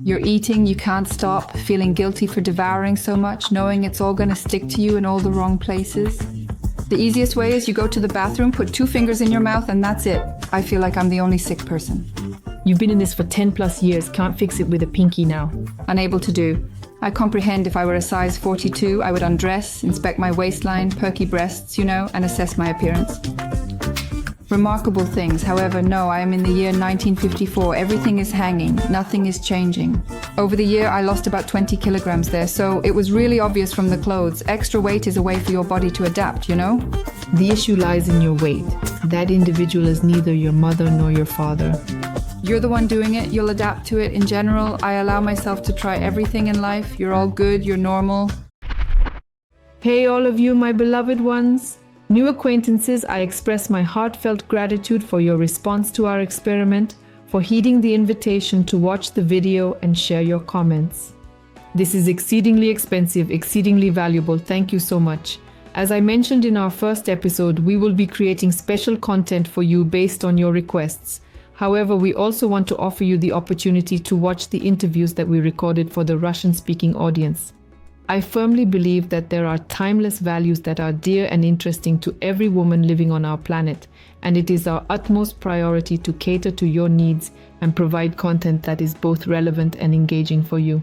You're eating, you can't stop, feeling guilty for devouring so much, knowing it's all going to stick to you in all the wrong places. The easiest way is you go to the bathroom, put 2 fingers in your mouth, and that's it. I feel like I'm the only sick person. You've been in this for 10 plus years, can't fix it with a pinky now. Unable to do. I comprehend if I were a size 42, I would undress, inspect my waistline, perky breasts, and assess my appearance. Remarkable things. However, no, I am in the year 1954. Everything is hanging. Nothing is changing. Over the year, I lost about 20 kilograms there, so it was really obvious from the clothes. Extra weight is a way for your body to adapt, The issue lies in your weight. That individual is neither your mother nor your father. You're the one doing it. You'll adapt to it. In general, I allow myself to try everything in life. You're all good. You're normal. Hey, all of you, my beloved ones. New acquaintances, I express my heartfelt gratitude for your response to our experiment, for heeding the invitation to watch the video and share your comments. This is exceedingly expensive, exceedingly valuable. Thank you so much. As I mentioned in our first episode, we will be creating special content for you based on your requests. However, we also want to offer you the opportunity to watch the interviews that we recorded for the Russian-speaking audience. I firmly believe that there are timeless values that are dear and interesting to every woman living on our planet, and it is our utmost priority to cater to your needs and provide content that is both relevant and engaging for you.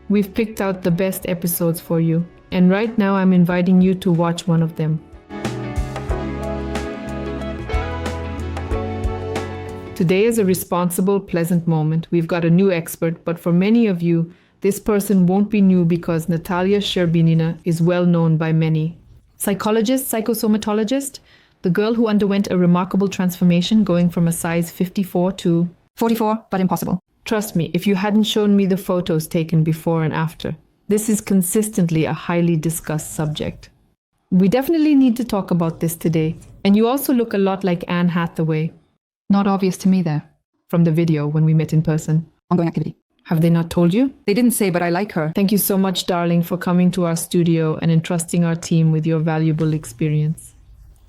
We've picked out the best episodes for you, and right now I'm inviting you to watch one of them. Today is a responsible, pleasant moment. We've got a new expert, but for many of you, this person won't be new because Natalie Shcherbinina is well known by many. Psychologist, psychosomatologist, the girl who underwent a remarkable transformation going from a size 54 to 44, but impossible. Trust me, if you hadn't shown me the photos taken before and after, this is consistently a highly discussed subject. We definitely need to talk about this today. And you also look a lot like Anne Hathaway. Not obvious to me there. From the video when we met in person. Ongoing activity. Have they not told you? They didn't say, but I like her. Thank you so much, darling, for coming to our studio and entrusting our team with your valuable experience.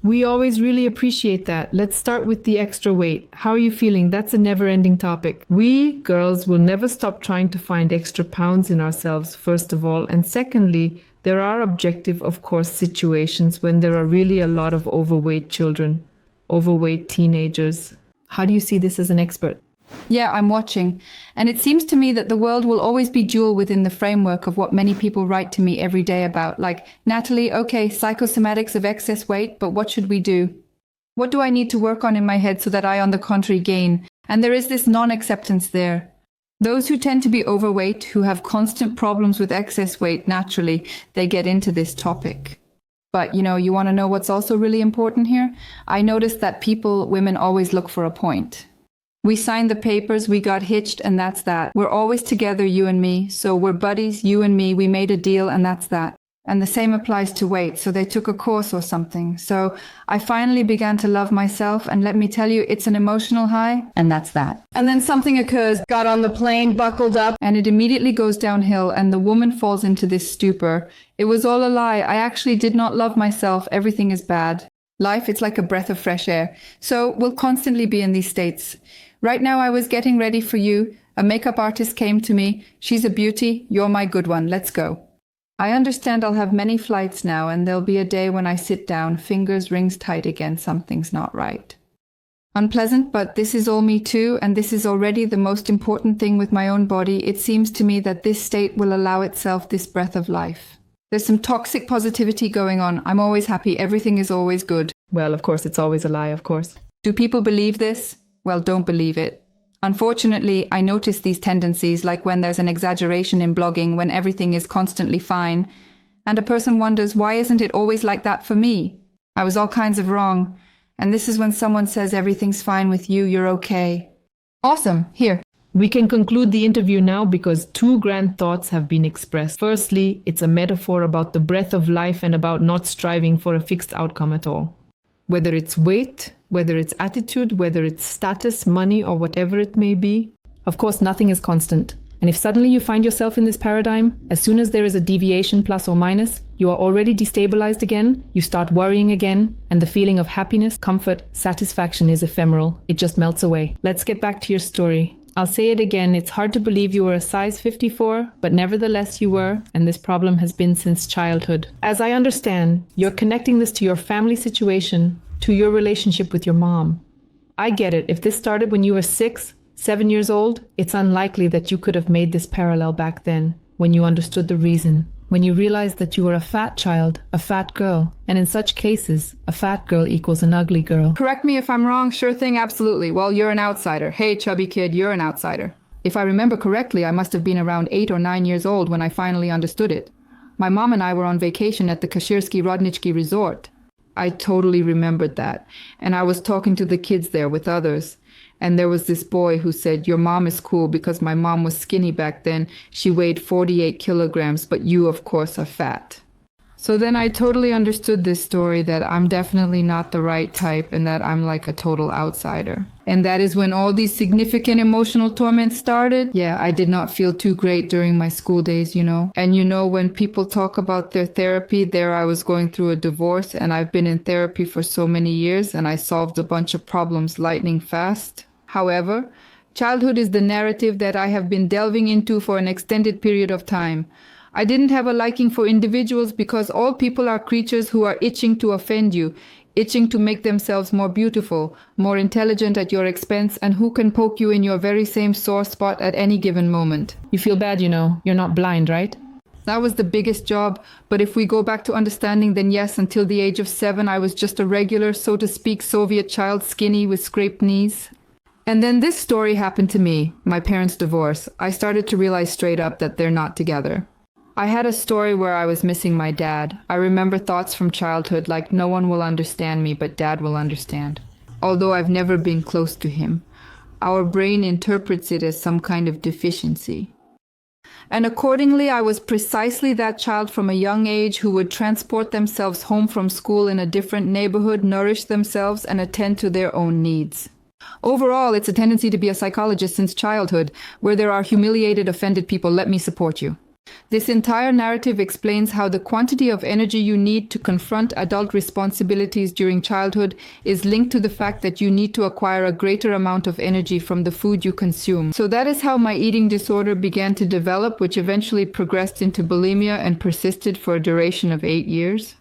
We always really appreciate that. Let's start with the extra weight. How are you feeling? That's a never-ending topic. We, girls, will never stop trying to find extra pounds in ourselves, first of all. And secondly, there are objective, of course, situations when there are really a lot of overweight children, overweight teenagers. How do you see this as an expert? Yeah, I'm watching. And it seems to me that the world will always be dual within the framework of what many people write to me every day about. Like, Natalie, okay, psychosomatics of excess weight, but what should we do? What do I need to work on in my head so that I, on the contrary, gain? And there is this non-acceptance there. Those who tend to be overweight, who have constant problems with excess weight, naturally, they get into this topic. But, you want to know what's also really important here? I noticed that women always look for a point. We signed the papers, we got hitched, and that's that. We're always together, you and me. So we're buddies, you and me. We made a deal, and that's that. And the same applies to weight. So they took a course or something. So I finally began to love myself. And let me tell you, it's an emotional high. And that's that. And then something occurs, got on the plane, buckled up, and it immediately goes downhill. And the woman falls into this stupor. It was all a lie. I actually did not love myself. Everything is bad. Life, it's like a breath of fresh air. So we'll constantly be in these states. Right now, I was getting ready for you. A makeup artist came to me. She's a beauty. You're my good one. Let's go. I understand I'll have many flights now, and there'll be a day when I sit down, fingers rings tight again, something's not right. Unpleasant, but this is all me too, and this is already the most important thing with my own body. It seems to me that this state will allow itself this breath of life. There's some toxic positivity going on. I'm always happy. Everything is always good. Well, of course, it's always a lie, of course. Do people believe this? Well, don't believe it. Unfortunately, I notice these tendencies, like when there's an exaggeration in blogging, when everything is constantly fine, and a person wonders, why isn't it always like that for me? I was all kinds of wrong. And this is when someone says everything's fine with you, you're okay. Awesome, here. We can conclude the interview now because 2 grand thoughts have been expressed. Firstly, it's a metaphor about the breath of life and about not striving for a fixed outcome at all. Whether it's weight, whether it's attitude, whether it's status, money, or whatever it may be. Of course, nothing is constant. And if suddenly you find yourself in this paradigm, as soon as there is a deviation plus or minus, you are already destabilized again, you start worrying again, and the feeling of happiness, comfort, satisfaction is ephemeral. It just melts away. Let's get back to your story. I'll say it again, it's hard to believe you were a size 54, but nevertheless you were, and this problem has been since childhood. As I understand, you're connecting this to your family situation, to your relationship with your mom. I get it. If this started when you were 6, 7 years old, it's unlikely that you could have made this parallel back then, when you understood the reason, when you realized that you were a fat child, a fat girl, and in such cases, a fat girl equals an ugly girl. Correct me if I'm wrong. Sure thing, absolutely. Well, you're an outsider. Hey, chubby kid, you're an outsider. If I remember correctly, I must have been around 8 or 9 years old when I finally understood it. My mom and I were on vacation at the Kashirsky-Rodnitsky resort. I totally remembered that. And I was talking to the kids there with others. And there was this boy who said, your mom is cool because my mom was skinny back then. She weighed 48 kilograms, but you, of course, are fat. So then I totally understood this story that I'm definitely not the right type and that I'm like a total outsider. And that is when all these significant emotional torments started. Yeah, I did not feel too great during my school days, you know. And you know, when people talk about their therapy, there I was going through a divorce and I've been in therapy for so many years and I solved a bunch of problems lightning fast. However, childhood is the narrative that I have been delving into for an extended period of time. I didn't have a liking for individuals because all people are creatures who are itching to offend you, itching to make themselves more beautiful, more intelligent at your expense, and who can poke you in your very same sore spot at any given moment. You feel bad, you know. You're not blind, right? That was the biggest job, but if we go back to understanding, then yes, until the age of 7, I was just a regular, so to speak, Soviet child, skinny with scraped knees. And then this story happened to me, my parents' divorce. I started to realize straight up that they're not together. I had a story where I was missing my dad. I remember thoughts from childhood like no one will understand me, but dad will understand. Although I've never been close to him. Our brain interprets it as some kind of deficiency. And accordingly, I was precisely that child from a young age who would transport themselves home from school in a different neighborhood, nourish themselves, and attend to their own needs. Overall, it's a tendency to be a psychologist since childhood. Where there are humiliated, offended people, let me support you. This entire narrative explains how the quantity of energy you need to confront adult responsibilities during childhood is linked to the fact that you need to acquire a greater amount of energy from the food you consume. So that is how my eating disorder began to develop, which eventually progressed into bulimia and persisted for a duration of 8 years.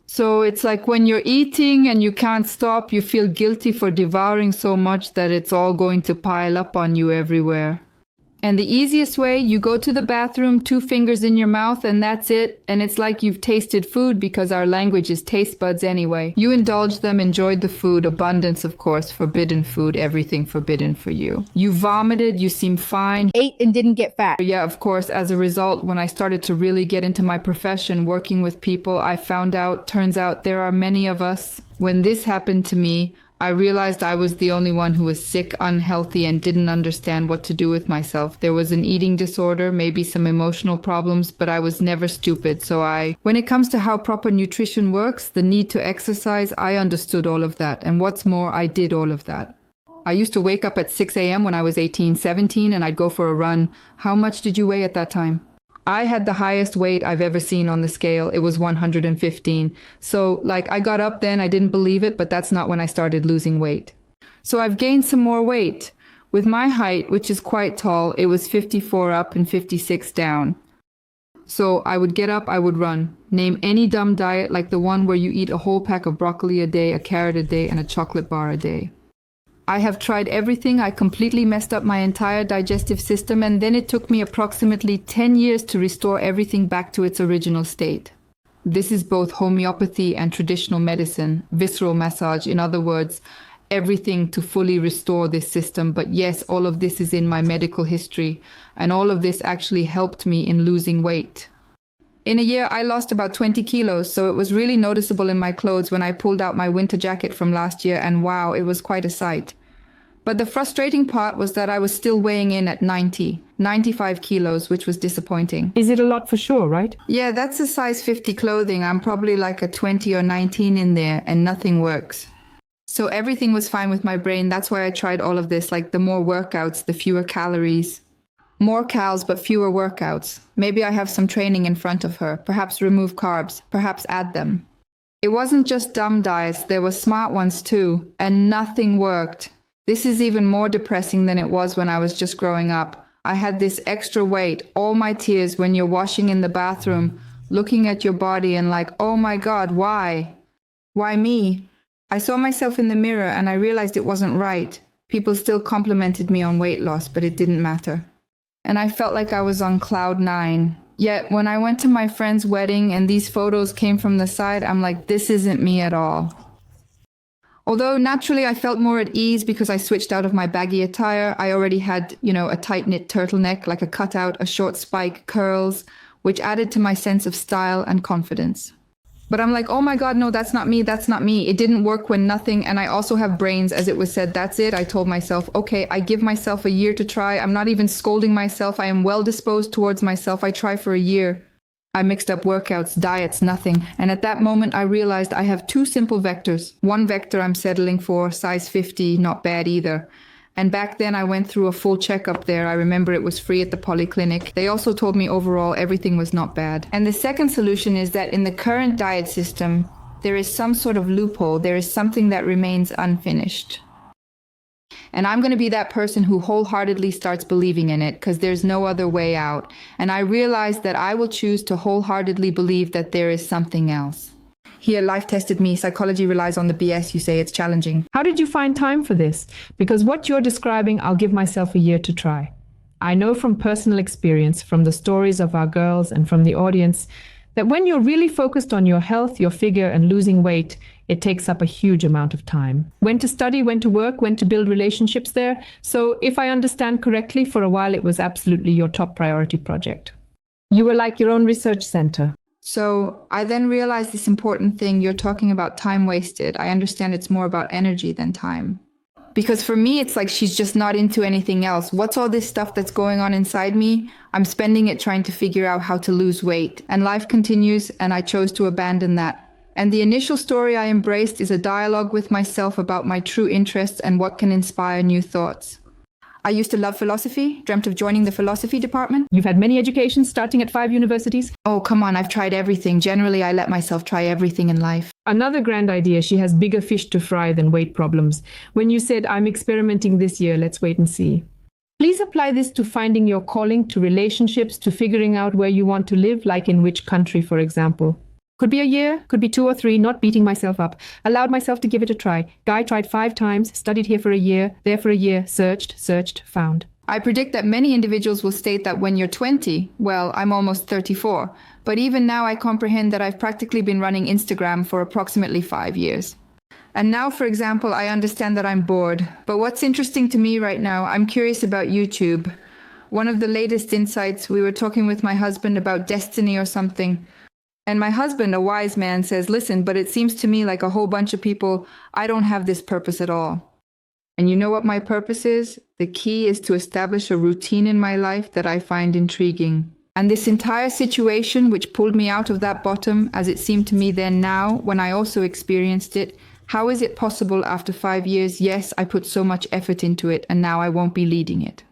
So it's like when you're eating and you can't stop, you feel guilty for devouring so much that it's all going to pile up on you everywhere. And the easiest way, you go to the bathroom, 2 fingers in your mouth, and that's it. And it's like you've tasted food because our language is taste buds anyway. You indulged them, enjoyed the food, abundance, of course, forbidden food, everything forbidden for you. You vomited, you seemed fine. Ate and didn't get fat. Yeah, of course, as a result, when I started to really get into my profession, working with people, I found out, turns out there are many of us. When this happened to me, I realized I was the only one who was sick, unhealthy, and didn't understand what to do with myself. There was an eating disorder, maybe some emotional problems, but I was never stupid. So when it comes to how proper nutrition works, the need to exercise, I understood all of that. And what's more, I did all of that. I used to wake up at 6 a.m. when I was 18, 17, and I'd go for a run. How much did you weigh at that time? I had the highest weight I've ever seen on the scale. It was 115. So I got up then, I didn't believe it, but that's not when I started losing weight. So I've gained some more weight. With my height, which is quite tall, it was 54 up and 56 down. So I would get up, I would run. Name any dumb diet like the one where you eat a whole pack of broccoli a day, a carrot a day, and a chocolate bar a day. I have tried everything. I completely messed up my entire digestive system, and then it took me approximately 10 years to restore everything back to its original state. This is both homeopathy and traditional medicine, visceral massage, in other words, everything to fully restore this system. But yes, all of this is in my medical history, and all of this actually helped me in losing weight. In a year, I lost about 20 kilos, so it was really noticeable in my clothes when I pulled out my winter jacket from last year, and wow, it was quite a sight. But the frustrating part was that I was still weighing in at 95 kilos, which was disappointing. Is it a lot for sure, right? Yeah, that's a size 50 clothing. I'm probably like a 20 or 19 in there, and nothing works. So everything was fine with my brain. That's why I tried all of this, like the more workouts, the fewer calories. More calories, but fewer workouts. Maybe I have some training in front of her. Perhaps remove carbs. Perhaps add them. It wasn't just dumb diets. There were smart ones too. And nothing worked. This is even more depressing than it was when I was just growing up. I had this extra weight, all my tears when you're washing in the bathroom, looking at your body and like, oh my God, why? Why me? I saw myself in the mirror and I realized it wasn't right. People still complimented me on weight loss, but it didn't matter. And I felt like I was on cloud 9. Yet when I went to my friend's wedding and these photos came from the side, I'm like, this isn't me at all. Although naturally I felt more at ease because I switched out of my baggy attire. I already had, a tight-knit turtleneck, like a cutout, a short spike, curls, which added to my sense of style and confidence. But I'm like, oh my God, no, that's not me, that's not me. It didn't work when nothing, and I also have brains, as it was said, that's it. I told myself, okay, I give myself a year to try. I'm not even scolding myself. I am well disposed towards myself. I try for a year. I mixed up workouts, diets, nothing. And at that moment, I realized I have 2 simple vectors. One vector I'm settling for, size 50, not bad either. And back then I went through a full checkup there. I remember it was free at the polyclinic. They also told me overall everything was not bad. And the second solution is that in the current diet system, there is some sort of loophole. There is something that remains unfinished. And I'm going to be that person who wholeheartedly starts believing in it because there's no other way out. And I realized that I will choose to wholeheartedly believe that there is something else. Here, life tested me. Psychology relies on the BS. You say it's challenging. How did you find time for this? Because what you're describing, I'll give myself a year to try. I know from personal experience, from the stories of our girls and from the audience, that when you're really focused on your health, your figure, and losing weight, it takes up a huge amount of time. When to study, when to work, when to build relationships there. So if I understand correctly, for a while it was absolutely your top priority project. You were like your own research center. So I then realized this important thing. You're talking about time wasted. I understand it's more about energy than time. Because for me, it's like she's just not into anything else. What's all this stuff that's going on inside me? I'm spending it trying to figure out how to lose weight. And life continues, and I chose to abandon that. And the initial story I embraced is a dialogue with myself about my true interests and what can inspire new thoughts. I used to love philosophy, dreamt of joining the philosophy department. You've had many educations, starting at 5 universities. Oh, come on, I've tried everything. Generally, I let myself try everything in life. Another grand idea, she has bigger fish to fry than weight problems. When you said, I'm experimenting this year, let's wait and see. Please apply this to finding your calling, to relationships, to figuring out where you want to live, like in which country, for example. Could be a year, could be 2 or 3, not beating myself up. Allowed myself to give it a try. Guy tried 5 times, studied here for a year, there for a year, searched, found. I predict that many individuals will state that when you're 20, well, I'm almost 34, but even now I comprehend that I've practically been running Instagram for approximately 5 years. And now, for example, I understand that I'm bored. But what's interesting to me right now, I'm curious about YouTube. One of the latest insights, we were talking with my husband about destiny or something. And my husband, a wise man, says, listen, but it seems to me like a whole bunch of people, I don't have this purpose at all. And you know what my purpose is? The key is to establish a routine in my life that I find intriguing. And this entire situation, which pulled me out of that bottom, as it seemed to me then now, when I also experienced it, how is it possible after 5 years? Yes, I put so much effort into it, and now I won't be leading it.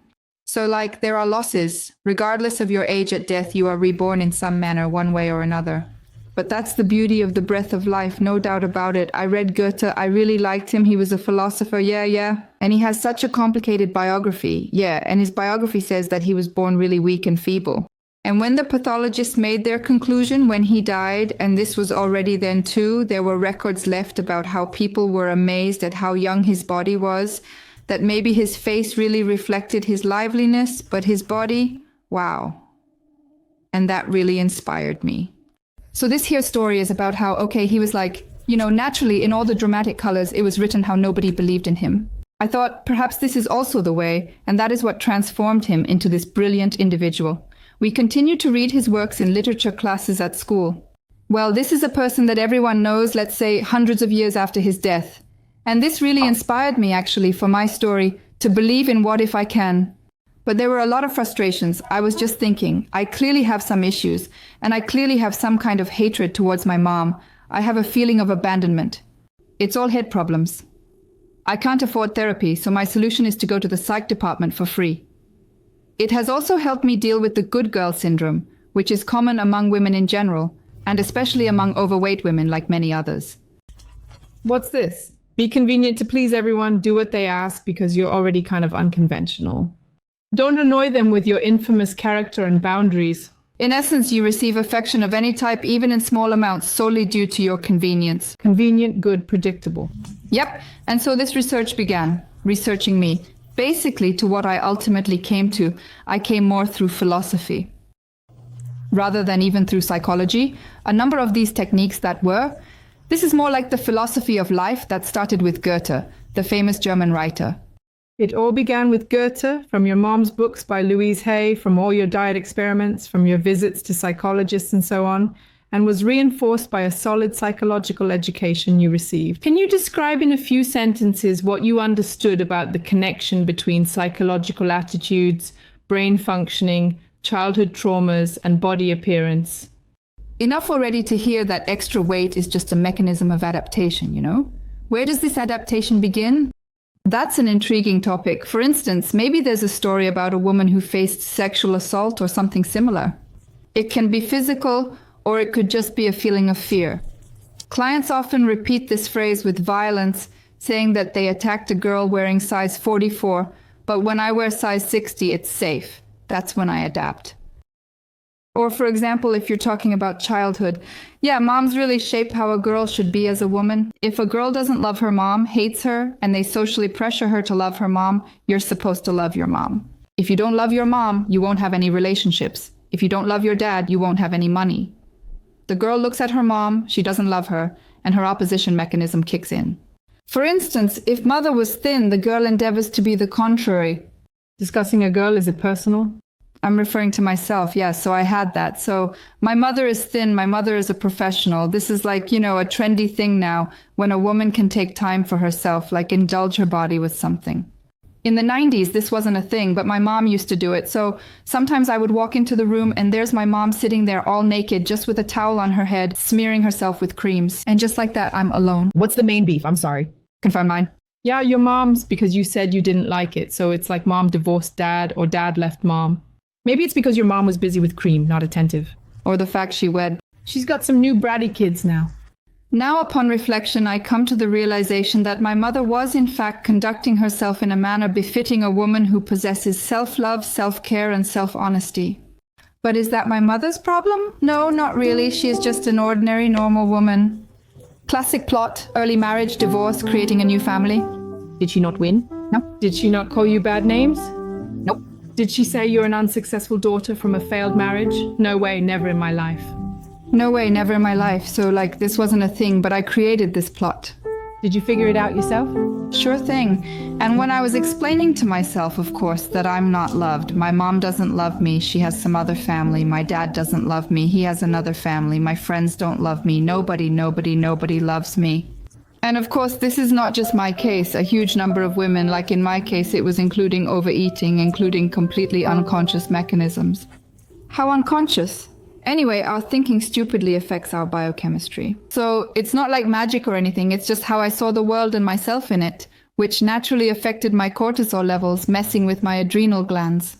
So there are losses. Regardless of your age at death, you are reborn in some manner, one way or another. But that's the beauty of the breath of life, no doubt about it. I read Goethe. I really liked him. He was a philosopher. Yeah. And he has such a complicated biography. Yeah, and his biography says that he was born really weak and feeble. And when the pathologists made their conclusion when he died, and this was already then too, there were records left about how people were amazed at how young his body was, that maybe his face really reflected his liveliness, but his body, wow. And that really inspired me. So this here story is about how, okay, he was like, naturally in all the dramatic colors, it was written how nobody believed in him. I thought perhaps this is also the way, and that is what transformed him into this brilliant individual. We continue to read his works in literature classes at school. Well, this is a person that everyone knows, let's say, hundreds of years after his death. And this really inspired me, actually, for my story, to believe in what if I can. But there were a lot of frustrations. I was just thinking, I clearly have some issues, and I clearly have some kind of hatred towards my mom. I have a feeling of abandonment. It's all head problems. I can't afford therapy, so my solution is to go to the psych department for free. It has also helped me deal with the good girl syndrome, which is common among women in general, and especially among overweight women like many others. What's this? Be convenient to please everyone, do what they ask because you're already kind of unconventional. Don't annoy them with your infamous character and boundaries. In essence, you receive affection of any type, even in small amounts, solely due to your convenience. Convenient, good, predictable. Yep, and so this research began, researching me. Basically, to what I ultimately came to, I came more through philosophy. Rather than even through psychology, a number of these techniques this is more like the philosophy of life that started with Goethe, the famous German writer. It all began with Goethe, from your mom's books by Louise Hay, from all your diet experiments, from your visits to psychologists and so on, and was reinforced by a solid psychological education you received. Can you describe in a few sentences what you understood about the connection between psychological attitudes, brain functioning, childhood traumas, and body appearance? Enough already to hear that extra weight is just a mechanism of adaptation, you know? Where does this adaptation begin? That's an intriguing topic. For instance, maybe there's a story about a woman who faced sexual assault or something similar. It can be physical, or it could just be a feeling of fear. Clients often repeat this phrase with violence, saying that they attacked a girl wearing size 44, but when I wear size 60, it's safe. That's when I adapt. Or for example, if you're talking about childhood, moms really shape how a girl should be as a woman. If a girl doesn't love her mom, hates her, and they socially pressure her to love her mom, you're supposed to love your mom. If you don't love your mom, you won't have any relationships. If you don't love your dad, you won't have any money. The girl looks at her mom, she doesn't love her, and her opposition mechanism kicks in. For instance, if mother was thin, the girl endeavors to be the contrary. Discussing a girl, is it personal? I'm referring to myself, yes, so I had that. So my mother is thin, my mother is a professional. This is like, a trendy thing now, when a woman can take time for herself, like indulge her body with something. In the 90s, this wasn't a thing, but my mom used to do it. So sometimes I would walk into the room and there's my mom sitting there all naked, just with a towel on her head, smearing herself with creams. And just like that, I'm alone. What's the main beef? I'm sorry. Can find mine. Yeah, your mom's, because you said you didn't like it. So it's like mom divorced dad or dad left mom. Maybe it's because your mom was busy with cream, not attentive. Or the fact she wed. She's got some new bratty kids now. Now, upon reflection, I come to the realization that my mother was, in fact, conducting herself in a manner befitting a woman who possesses self-love, self-care, and self-honesty. But is that my mother's problem? No, not really. She is just an ordinary, normal woman. Classic plot, early marriage, divorce, creating a new family. Did she not win? No. Did she not call you bad names? Nope. Did she say you're an unsuccessful daughter from a failed marriage? No way, never in my life. No way, never in my life. So this wasn't a thing, but I created this plot. Did you figure it out yourself? Sure thing. And when I was explaining to myself, of course, that I'm not loved, my mom doesn't love me, she has some other family, my dad doesn't love me, he has another family, my friends don't love me, nobody loves me. And of course, this is not just my case. A huge number of women, like in my case, it was including overeating, including completely unconscious mechanisms. How unconscious? Anyway, our thinking stupidly affects our biochemistry. So it's not like magic or anything, it's just how I saw the world and myself in it, which naturally affected my cortisol levels, messing with my adrenal glands.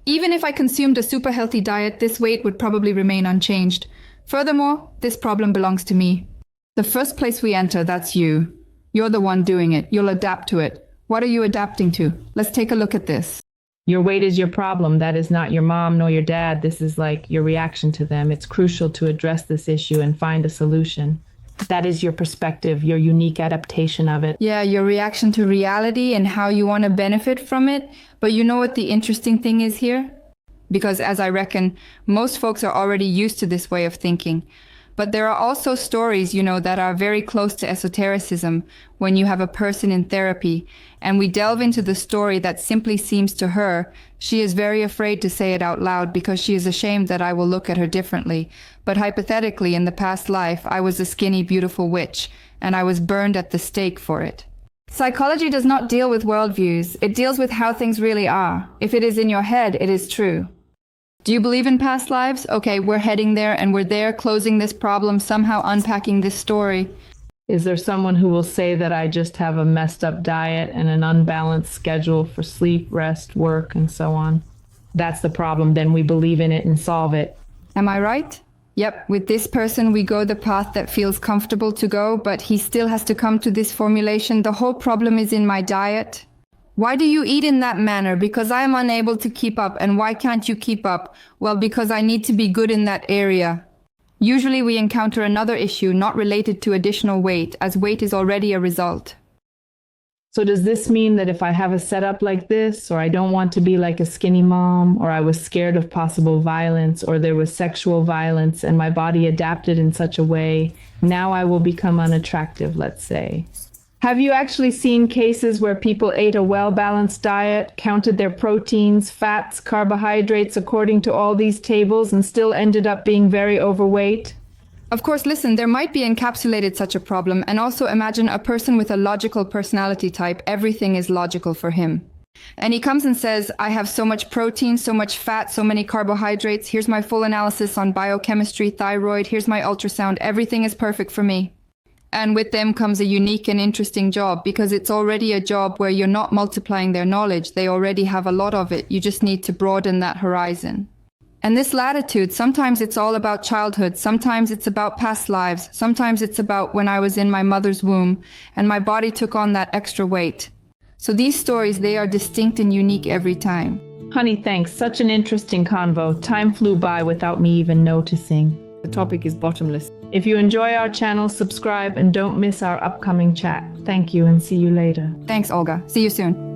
Even if I consumed a super healthy diet, this weight would probably remain unchanged. Furthermore, this problem belongs to me. The first place we enter, that's you. You're the one doing it. You'll adapt to it. What are you adapting to? Let's take a look at this. Your weight is your problem. That is not your mom nor your dad. This is like your reaction to them. It's crucial to address this issue and find a solution. That is your perspective, your unique adaptation of it. Yeah, your reaction to reality and how you want to benefit from it. But you know what the interesting thing is here? Because as I reckon, most folks are already used to this way of thinking. But there are also stories, that are very close to esotericism when you have a person in therapy and we delve into the story that simply seems to her, she is very afraid to say it out loud because she is ashamed that I will look at her differently. But hypothetically, in the past life, I was a skinny, beautiful witch and I was burned at the stake for it. Psychology does not deal with worldviews. It deals with how things really are. If it is in your head, it is true. Do you believe in past lives? Okay, we're heading there and we're there closing this problem, somehow unpacking this story. Is there someone who will say that I just have a messed up diet and an unbalanced schedule for sleep, rest, work, and so on? That's the problem. Then we believe in it and solve it. Am I right? Yep, with this person, we go the path that feels comfortable to go, but he still has to come to this formulation. The whole problem is in my diet. Why do you eat in that manner? Because I am unable to keep up. And why can't you keep up? Well, because I need to be good in that area. Usually we encounter another issue not related to additional weight, as weight is already a result. So does this mean that if I have a setup like this, or I don't want to be like a skinny mom, or I was scared of possible violence, or there was sexual violence and my body adapted in such a way, now I will become unattractive, let's say? Have you actually seen cases where people ate a well-balanced diet, counted their proteins, fats, carbohydrates according to all these tables, and still ended up being very overweight? Of course, listen, there might be encapsulated such a problem, and also imagine a person with a logical personality type, everything is logical for him. And he comes and says, I have so much protein, so much fat, so many carbohydrates, here's my full analysis on biochemistry, thyroid, here's my ultrasound, everything is perfect for me. And with them comes a unique and interesting job, because it's already a job where you're not multiplying their knowledge, they already have a lot of it, you just need to broaden that horizon. And this latitude, sometimes it's all about childhood, sometimes it's about past lives, sometimes it's about when I was in my mother's womb and my body took on that extra weight. So these stories, they are distinct and unique every time. Honey, thanks. Such an interesting convo. Time flew by without me even noticing. The topic is bottomless. If you enjoy our channel, subscribe and don't miss our upcoming chat. Thank you and see you later. Thanks, Olga. See you soon.